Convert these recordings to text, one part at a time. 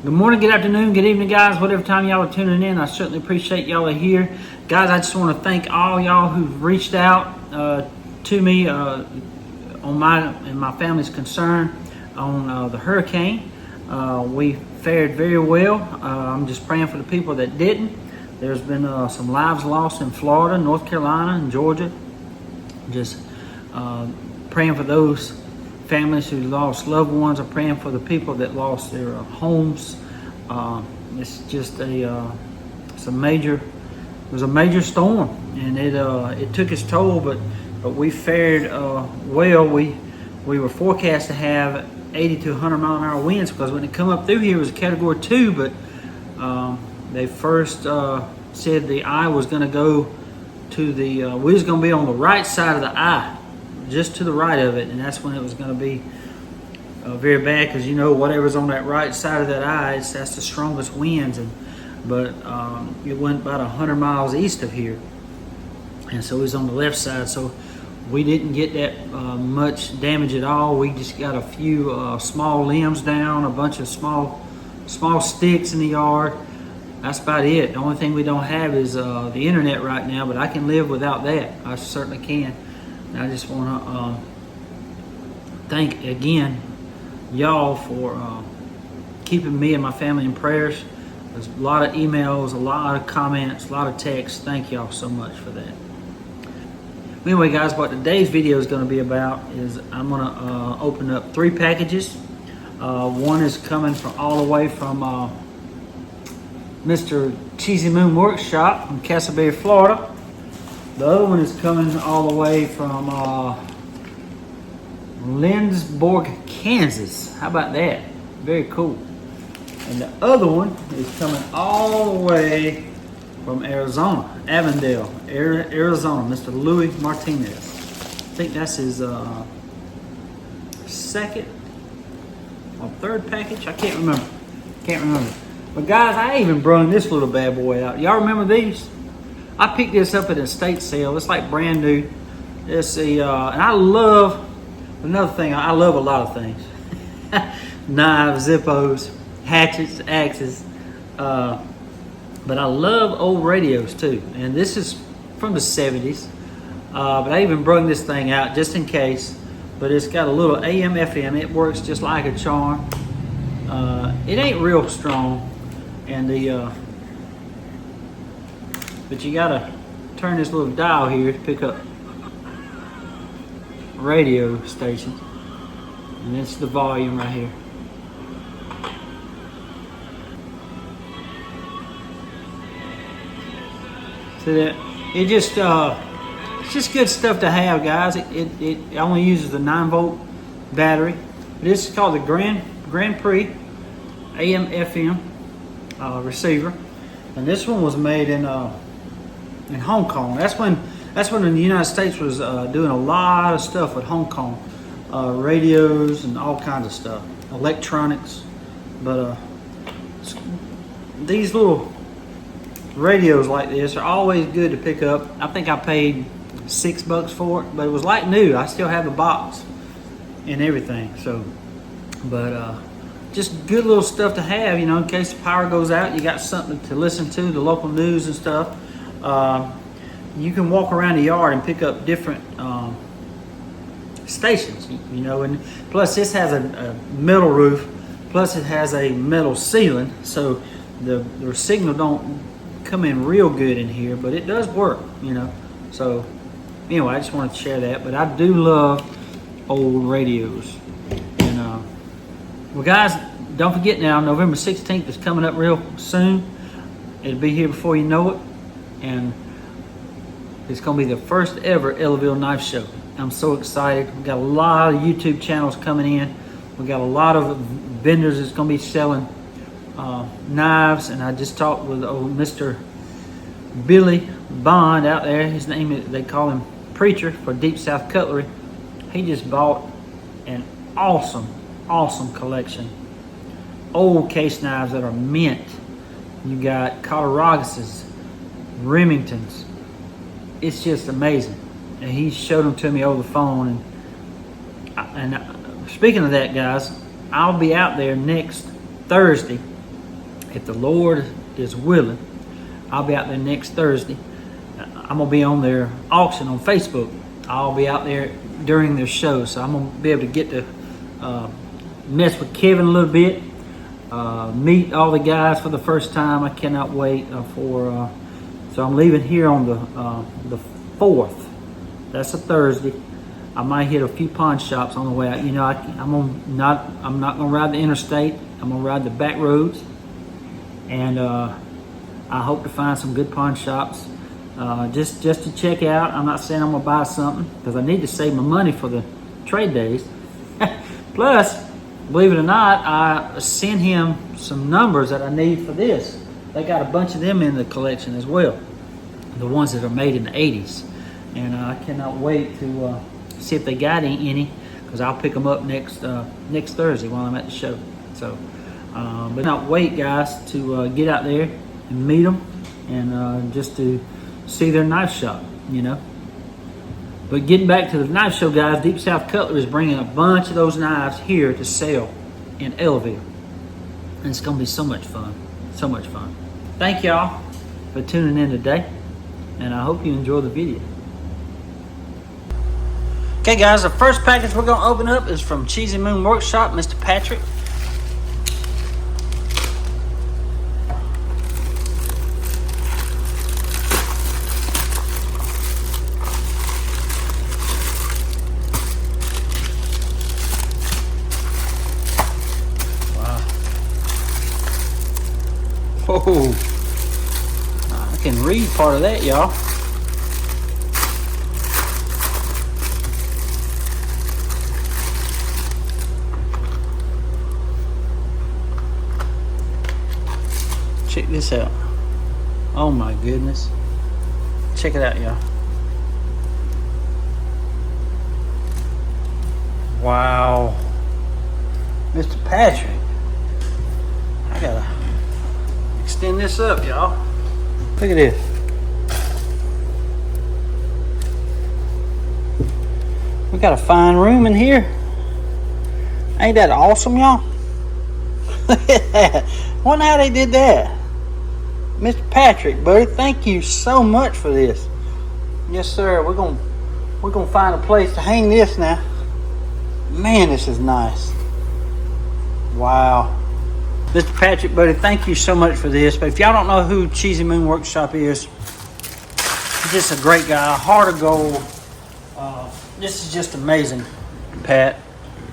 Good morning, good afternoon, good evening, guys. Whatever time y'all are tuning in, I certainly appreciate y'all are here. Guys, I just want to thank all y'all who've reached out to me on my family's concern on the hurricane. We fared very well. I'm just praying for the people that didn't. There's been some lives lost in Florida, North Carolina, and Georgia. Just praying for those families who lost loved ones. I'm praying for the people that lost their homes. It's just it was a major storm, and it took its toll, but we fared well. We were forecast to have 80 to 100 mile an hour winds, because when it come up through here it was a category 2, but they first said the eye was going to go to the we was going to be on the right side of the eye, just to the right of it, and that's when it was going to be very bad, because whatever's on that right side of that eye, that's the strongest winds. But it went about 100 miles east of here, and so it was on the left side, so we didn't get that much damage at all. We just got a few small limbs down, a bunch of small sticks in the yard. That's about it. The only thing we don't have is the internet right now, but I can live without that. I certainly can. And I just want to thank again y'all for keeping me and my family in prayers. There's a lot of emails, a lot of comments, a lot of texts. Thank y'all so much for that. Anyway, guys, what today's video is going to be about is I'm going to open up 3 packages. One is coming from all the way from Mr. Cheesy Moon Workshop in Castleberry, Florida. The other one is coming all the way from Lindsborg, Kansas. How about that? Very cool. And the other one is coming all the way from Arizona, Avondale, Arizona, Mr. Louis Martinez. I think that's his second or third package. I can't remember. But guys, I even brung this little bad boy out. Y'all remember these? I picked this up at an estate sale. It's like brand new. It's and I love, another thing, I love a lot of things. Knives, Zippos, hatchets, axes. But I love old radios too. And this is from the 70s. But I even brung this thing out just in case. But it's got a little AM, FM. It works just like a charm. It ain't real strong. And but you gotta turn this little dial here to pick up radio stations, and it's the volume right here. See that? It's just good stuff to have, guys. It only uses a 9-volt battery. This is called the Grand Prix AM FM receiver, and this one was made in Hong Kong. That's when the United States was doing a lot of stuff with Hong Kong, radios and all kinds of stuff, electronics. But these little radios like this are always good to pick up. I think I paid $6 for it, but it was like new. I still have the box and everything. So, but just good little stuff to have, in case the power goes out. You got something to listen to, the local news and stuff. You can walk around the yard and pick up different stations, and plus this has a metal roof, plus it has a metal ceiling, so the signal don't come in real good in here, but it does work, So anyway, I just wanted to share that. But I do love old radios. And well, guys, don't forget now, November 16th is coming up real soon. It'll be here before you know it. And it's going to be the first ever Ellaville knife show. I'm so excited. We've got a lot of YouTube channels coming in. We've got a lot of vendors that's going to be selling knives. And I just talked with old Mr. Billy Bond out there. His name is, they call him Preacher for Deep South Cutlery. He just bought an awesome collection. Old case knives that are mint. You got Coloraguses, Remingtons. It's just amazing. And he showed them to me over the phone. And speaking of that, guys, I'll be out there next Thursday if the Lord is willing, I'll be out there next Thursday. I'm going to be on their auction on Facebook. I'll be out there during their show, so I'm going to be able to get to mess with Kevin a little bit, meet all the guys for the first time. I cannot wait so I'm leaving here on the 4th. That's a Thursday. I might hit a few pawn shops on the way out. You know, I'm not gonna ride the interstate. I'm gonna ride the back roads, and I hope to find some good pawn shops just to check out. I'm not saying I'm gonna buy something because I need to save my money for the trade days. Plus, believe it or not, I sent him some numbers that I need for this. They got a bunch of them in the collection as well, the ones that are made in the 80s, and I cannot wait to see if they got any, because I'll pick them up next Thursday while I'm at the show. So, but not wait, guys, to get out there and meet them, and just to see their knife shop, you know. But getting back to the knife show, guys, Deep South Cutlery is bringing a bunch of those knives here to sell in Ellaville, and it's gonna be so much fun, so much fun. Thank y'all for tuning in today, and I hope you enjoy the video. Okay, guys, the first package we're going to open up is from Cheesy Moon Workshop, Mr. Patrick. Wow. Whoa. I can read part of that, y'all. Check this out. Oh my goodness. Check it out, y'all. Wow. Mr. Patrick. I gotta extend this up, y'all. Look at this. We got a fine room in here. Ain't that awesome, y'all? Look at that. Wonder how they did that. Mr. Patrick, buddy, thank you so much for this. Yes, sir. We're gonna find a place to hang this now. Man, this is nice. Wow. Mr. Patrick, buddy, thank you so much for this. But if y'all don't know who Cheesy Moon Workshop is, he's just a great guy, heart of gold. This is just amazing, Pat.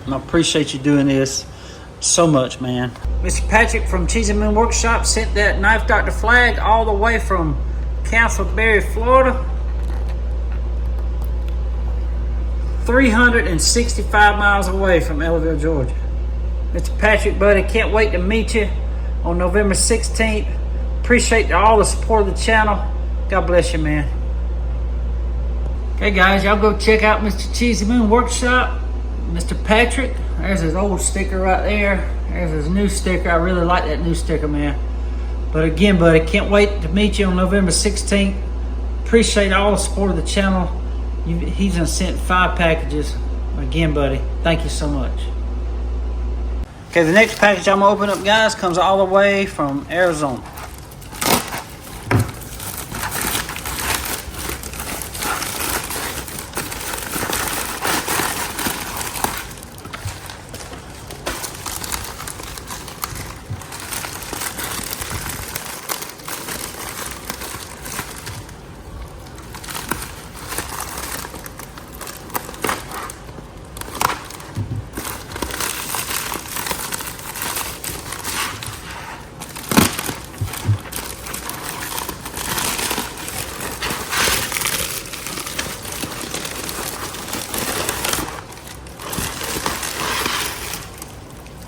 And I appreciate you doing this so much, man. Mr. Patrick from Cheesy Moon Workshop sent that Knife Doctor flag all the way from Castleberry, Florida. 365 miles away from Ellaville, Georgia. Mr. Patrick, buddy, can't wait to meet you on November 16th. Appreciate all the support of the channel. God bless you, man. Okay, guys, y'all go check out Mr. Cheesy Moon Workshop. Mr. Patrick, there's his old sticker right there. There's his new sticker. I really like that new sticker, man. But again, buddy, can't wait to meet you on November 16th. Appreciate all the support of the channel. He's done sent 5 packages. Again, buddy, thank you so much. Okay, the next package I'm gonna open up, guys, comes all the way from Arizona.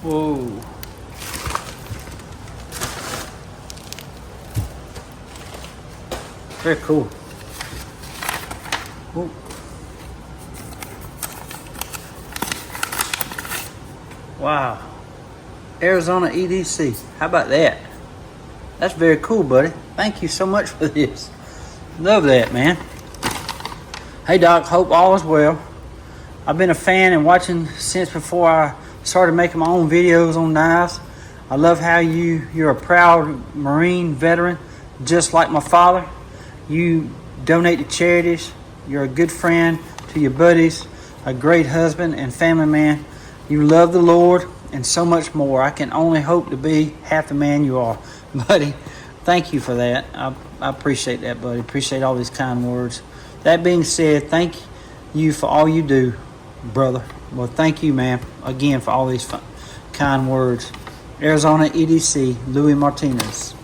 Whoa. Very cool. Whoa. Wow. Arizona EDC. How about that? That's very cool, buddy. Thank you so much for this. Love that, man. Hey, Doc. Hope all is well. I've been a fan and watching since before I started making my own videos on knives. I love how you're a proud Marine veteran, just like my father. You donate to charities. You're a good friend to your buddies, a great husband and family man. You love the Lord and so much more. I can only hope to be half the man you are, buddy. Thank you for that. I appreciate that, buddy. Appreciate all these kind words. That being said, thank you for all you do, brother. Well, thank you, man, again for all these kind words. Arizona EDC, Louis Martinez.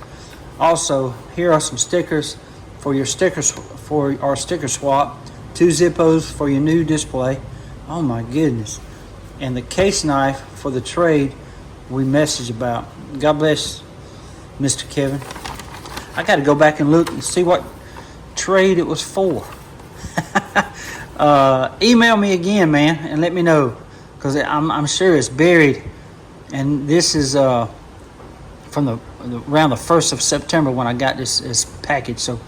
Also, here are some stickers for our sticker swap. 2 Zippos for your new display. Oh my goodness. And the case knife for the trade we messaged about. God bless, Mr. Kevin. I got to go back and look and see what trade it was for. Email me again, man, and let me know, because I'm sure it's buried. And this is from around the 1st of September when I got this package. So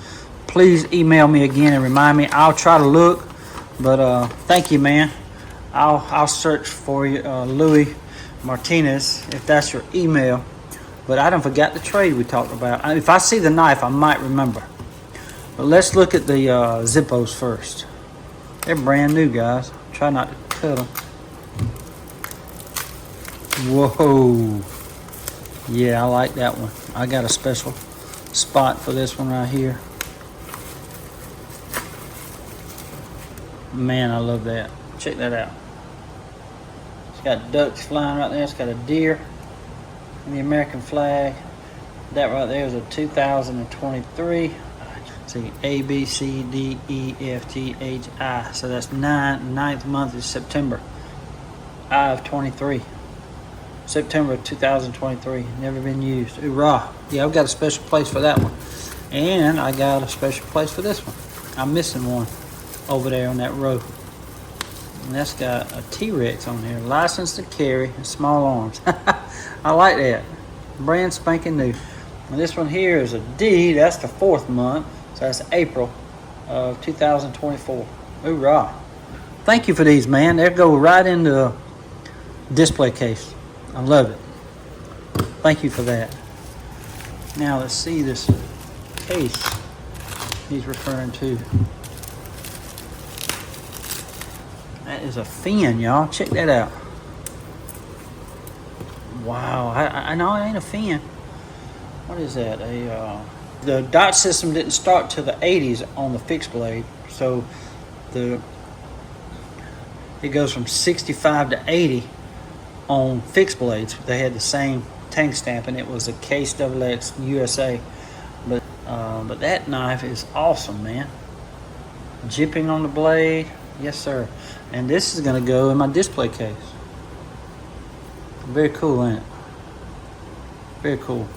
please email me again and remind me. I'll try to look, but thank you, man. I'll search for you, Louis Martinez, if that's your email. But I done forgot the trade we talked about. If I see the knife, I might remember. But let's look at the Zippos first. They're brand new, guys. Try not to cut them. Whoa. Yeah, I like that one. I got a special spot for this one right here. Man, I love that. Check that out. It's got ducks flying right there. It's got a deer and the American flag. That right there is a 2023. See, A, B, C, D, E, F, G, H, I. So that's 9th month is September. I of 23. September 2023. Never been used. Hoorah. Yeah, I've got a special place for that one. And I got a special place for this one. I'm missing one over there on that row. And that's got a T-Rex on here. Licensed to carry and small arms. I like that. Brand spanking new. And this one here is a D. That's the 4th month. So that's April of 2024. Hoorah. Thank you for these, man. They go right into a display case. I love it. Thank you for that. Now let's see this case he's referring to. That is a fin, y'all. Check that out. Wow. I know it ain't a fin. What is that? The dot system didn't start till the 80s on the fixed blade, so it goes from 65 to 80 on fixed blades. They had the same tank stamp, and it was a Case XX USA. But that knife is awesome, man. Jipping on the blade, yes sir. And this is gonna go in my display case. Very cool, ain't it? Very cool.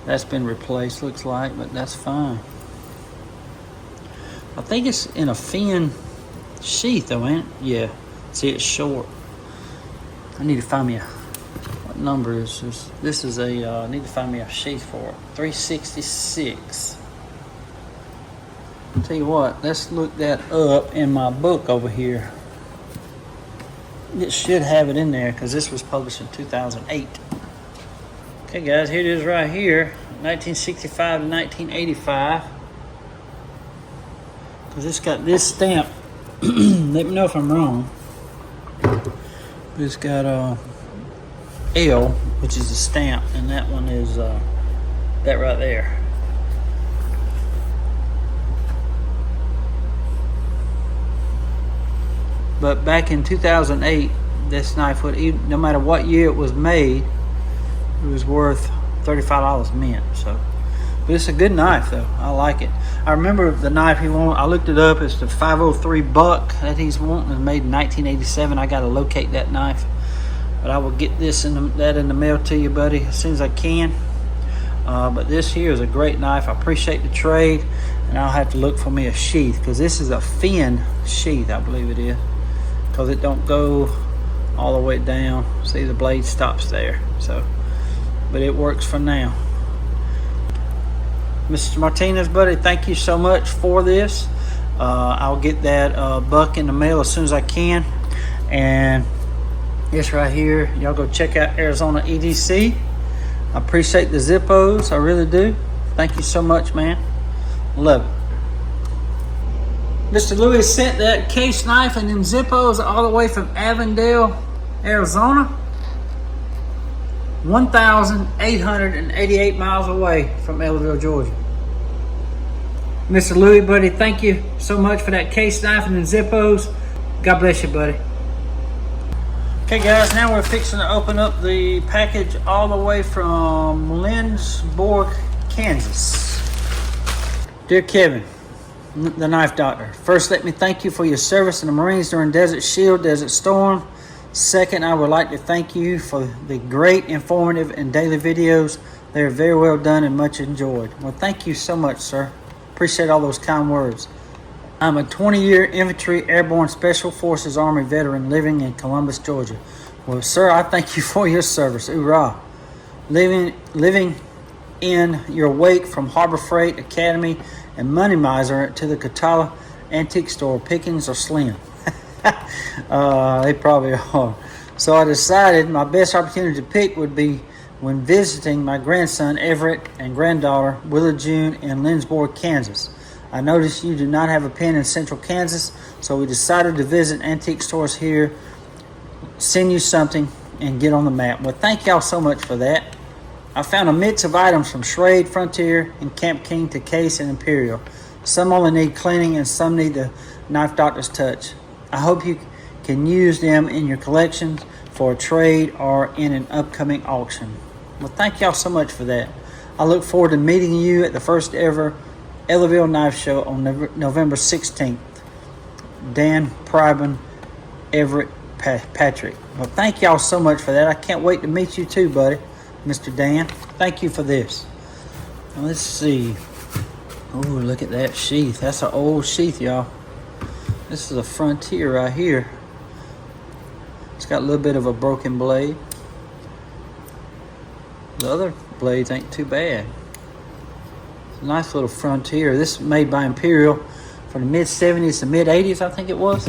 That's been replaced, looks like, but that's fine. I think it's in a fin sheath, though, ain't it? Yeah. See, it's short. I need to find me what number is this? This is I need to find me a sheath for it. 366. I'll tell you what, let's look that up in my book over here. It should have it in there because this was published in 2008. Okay, guys, here it is right here, 1965 to 1985. Because it's got this stamp. Let me know if I'm wrong. It's got L, which is a stamp, and that one is that right there. But back in 2008, this knife would, no matter what year it was made, it was worth $35 mint. So, but it's a good knife though. I like it. I remember the knife he wanted. I looked it up. It's the 503 buck that he's wanting. It was made in 1987. I got to locate that knife, but I will get that in the mail to you, buddy, as soon as I can. But this here is a great knife. I appreciate the trade, and I'll have to look for me a sheath because this is a fin sheath, I believe it is, because it don't go all the way down. See, the blade stops there. So, but it works for now. Mr. Martinez, buddy, thank you so much for this. I'll get that buck in the mail as soon as I can, and This right here, y'all go check out Arizona EDC. I appreciate the Zippos, I really do. Thank you so much, man. Love it. Mr. Lewis sent that case knife and them Zippos all the way from Avondale, Arizona. 1,888 miles away from Ellaville, Georgia. Mr. Louis, buddy, thank you so much for that case knife and them Zippos. God bless you, buddy. Okay, guys, now we're fixing to open up the package all the way from Lindsborg, Kansas. Dear Kevin, the Knife Doctor, first let me thank you for your service in the Marines during Desert Shield, Desert Storm. Second, I would like to thank you for the great, informative, and daily videos. They are very well done and much enjoyed. Well, thank you so much, sir. Appreciate all those kind words. I'm a 20-year Infantry Airborne Special Forces Army veteran living in Columbus, Georgia. Well, sir, I thank you for your service. Hoorah. Living in your wake from Harbor Freight Academy and Money Miser to the Catala Antique Store, pickings are slim. They probably are. So I decided my best opportunity to pick would be when visiting my grandson Everett and granddaughter Willa June in Lindsborg, Kansas. I noticed you do not have a pen in central Kansas, so we decided to visit antique stores here, send you something, and get on the map. Well, thank y'all so much for that. I found a mix of items from Schrade, Frontier, and Camp King to Case and Imperial. Some only need cleaning and some need the Knife Doctor's touch. I hope you can use them in your collections for a trade or in an upcoming auction. Well, thank y'all so much for that. I look forward to meeting you at the first ever Ellaville Knife Show on November 16th. Dan Priben, Everett Patrick. Well, thank y'all so much for that. I can't wait to meet you too, buddy, Mr. Dan. Thank you for this. Now, let's see. Oh, look at that sheath. That's an old sheath, y'all. This is a Frontier right here. It's got a little bit of a broken blade. The other blades ain't too bad. It's a nice little Frontier. This is made by Imperial from the mid-70s to mid-80s, I think it was.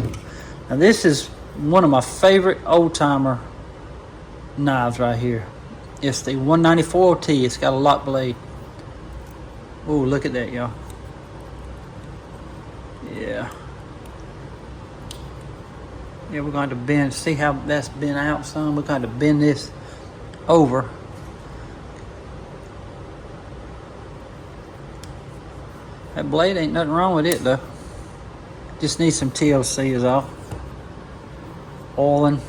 Now this is one of my favorite old-timer knives right here. It's the 194T. It's got a lock blade. Oh, look at that, y'all. Yeah. Yeah, we're going to bend, see how that's bent out some. We're going to bend this over. That blade ain't nothing wrong with it though. Just needs some TLC is all. Oiling.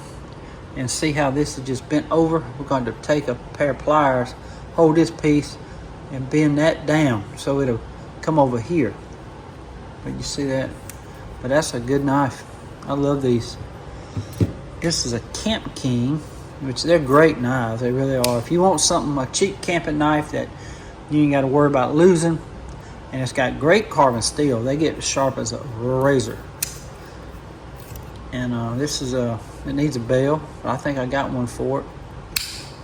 And see how this is just bent over. We're going to take a pair of pliers, hold this piece, and bend that down so it'll come over here. But you see that? But that's a good knife. I love these. This is a Camp King, which they're great knives. They really are. If you want something, a cheap camping knife that you ain't got to worry about losing, and it's got great carbon steel. They get as sharp as a razor. And this is it needs a bell. I think I got one for it.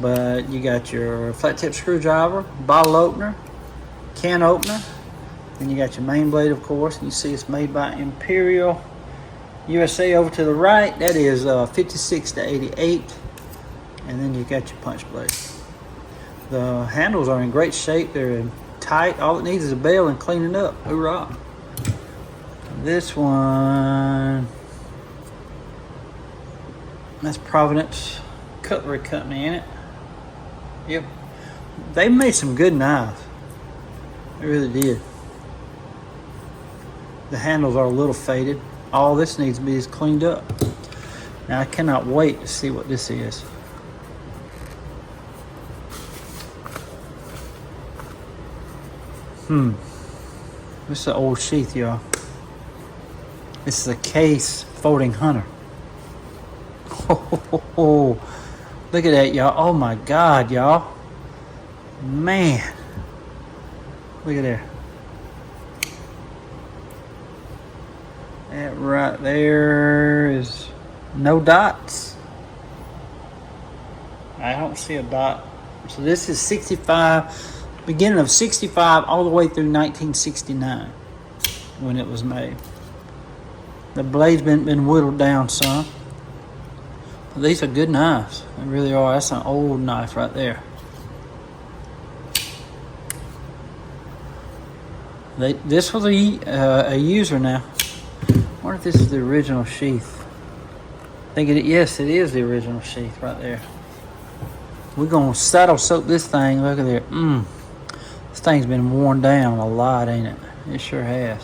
But you got your flat tip screwdriver, bottle opener, can opener. Then you got your main blade, of course. You see it's made by Imperial USA over to the right. That is 56 to 88. And then you got your punch blade. The handles are in great shape. They're tight. All it needs is a bell and cleaning up. Hoorah. This one, that's Providence Cutlery Company in it. Yep. They made some good knives. They really did. The handles are a little faded. All this needs to be is cleaned up. Now I cannot wait to see what this is. This is an old sheath, y'all. This is a Case Folding Hunter. Oh, look at that, y'all. Oh my God, y'all. Man. Look at there. That right there is no dots. I don't see a dot. So this is 65. Beginning of 65 all the way through 1969 when it was made. The blade's been whittled down some. These are good knives. They really are. That's an old knife right there. This was a user now. I wonder if this is the original sheath. I think yes, it is the original sheath right there. We're gonna saddle soak this thing. Look at there. This thing's been worn down a lot, ain't it? It sure has.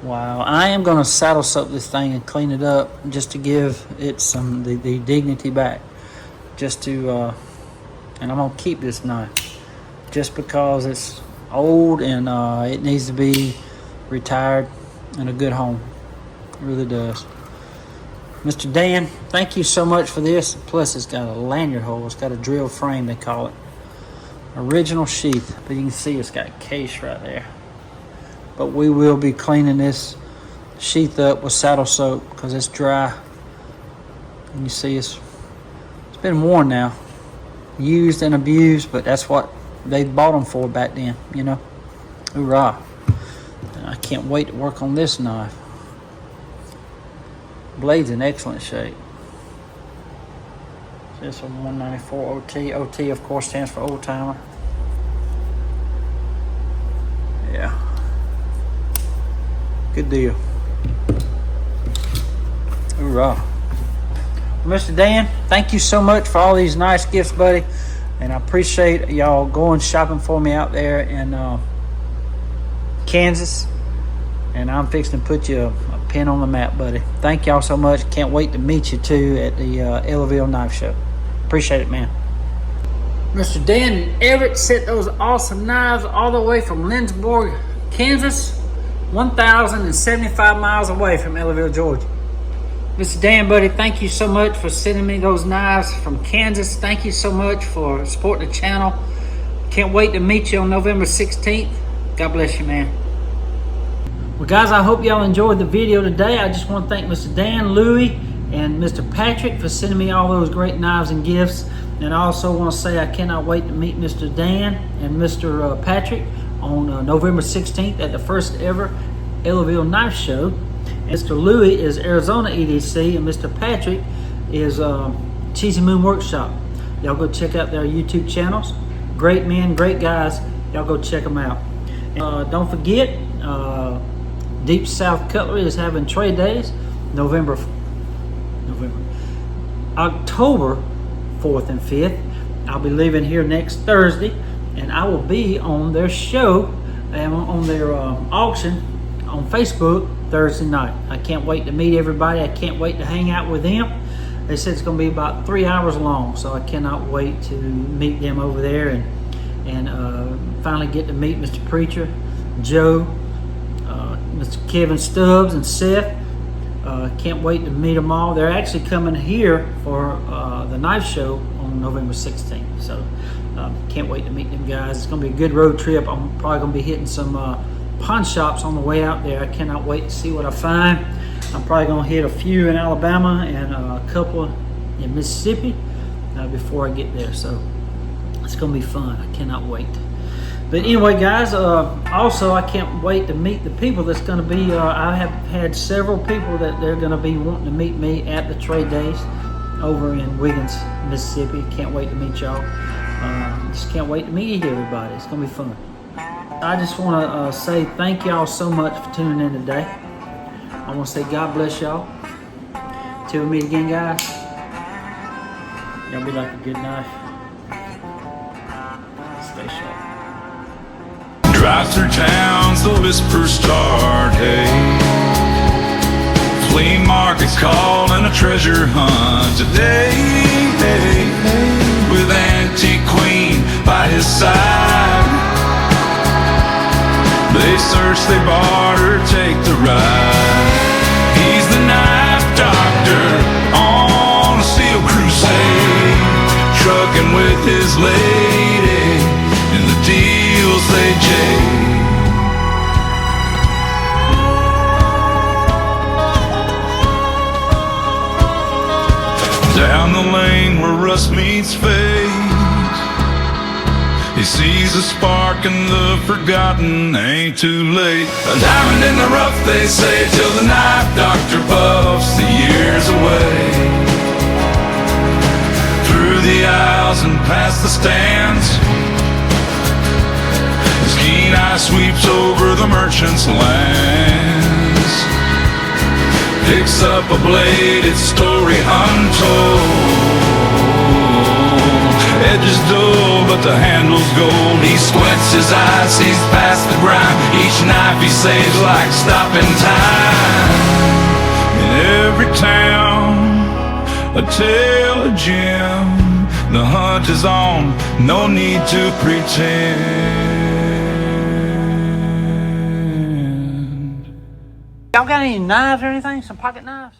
Wow. I am gonna saddle soak this thing and clean it up just to give it some the dignity back. Just to and I'm gonna keep this knife just because it's old and it needs to be retired in a good home. It really does. Mr. Dan, thank you so much for this. Plus, it's got a lanyard hole. It's got a drill frame, they call it. Original sheath. But you can see it's got a case right there. But we will be cleaning this sheath up with saddle soap because it's dry. And you see it's been worn now. Used and abused, but that's what they bought them for back then, you know. Hoorah. And I can't wait to work on this knife. Blade's in excellent shape. This is a 194 OT. OT, of course, stands for old timer. Yeah. Good deal. Hoorah. Mr. Dan, thank you so much for all these nice gifts, buddy. And I appreciate y'all going shopping for me out there in Kansas. And I'm fixing to put you a pin on the map, buddy. Thank y'all so much. Can't wait to meet you, too, at the Ellaville Knife Show. Appreciate it, man. Mr. Dan Everett sent those awesome knives all the way from Lindsborg, Kansas, 1,075 miles away from Ellaville, Georgia. Mr. Dan, buddy, thank you so much for sending me those knives from Kansas. Thank you so much for supporting the channel. Can't wait to meet you on November 16th. God bless you, man. Well, guys, I hope y'all enjoyed the video today. I just want to thank Mr. Dan, Louie, and Mr. Patrick for sending me all those great knives and gifts. And I also want to say I cannot wait to meet Mr. Dan and Mr. Patrick on November 16th at the first ever Ellaville Knife Show. Mr. Louie is Arizona EDC, and Mr. Patrick is Cheesy Moon Workshop. Y'all go check out their YouTube channels. Great men, great guys. Y'all go check them out. Don't forget, Deep South Cutlery is having trade days October 4th and 5th. I'll be leaving here next Thursday, and I will be on their show and on their auction on Facebook Thursday night. I can't wait to meet everybody. I can't wait to hang out with them. They said it's going to be about 3 hours long, so I cannot wait to meet them over there and finally get to meet Mr. Preacher, Joe, Mr. Kevin Stubbs, and Seth. Can't wait to meet them all. They're actually coming here for the knife show on November 16th. So can't wait to meet them guys. It's going to be a good road trip. I'm probably going to be hitting some pawn shops on the way out there. I cannot wait to see what I find. I'm probably going to hit a few in Alabama and a couple in Mississippi before I get there. So it's going to be fun. I cannot wait. But anyway, guys, also I can't wait to meet the people that's going to be, I have had several people that they're going to be wanting to meet me at the trade days over in Wiggins, Mississippi. Can't wait to meet y'all. Just can't wait to meet everybody. It's going to be fun. I just want to say thank y'all so much for tuning in today. I want to say God bless y'all. Till we meet again, guys. Y'all be like a good knife. Stay sharp. Drive through towns, the whispers start, hey. Flea markets calling a treasure hunt today, hey. With Antique Queen by his side. They search, they barter, take the ride. He's the knife doctor on a steel crusade, trucking with his lady in the deals they jade. Down the lane where rust meets face, He sees a spark in the forgotten, ain't too late. A diamond in the rough, they say, till the knife doctor puffs the years away. Through the aisles and past the stands, his keen eye sweeps over the merchant's lands. Picks up a blade, its story untold. Edges dull, but the handle's gold. He squints his eyes, sees past the grime. Each knife he saves like stopping time. In every town, a tale of Jim. The hunt is on, no need to pretend. Y'all got any knives or anything? Some pocket knives?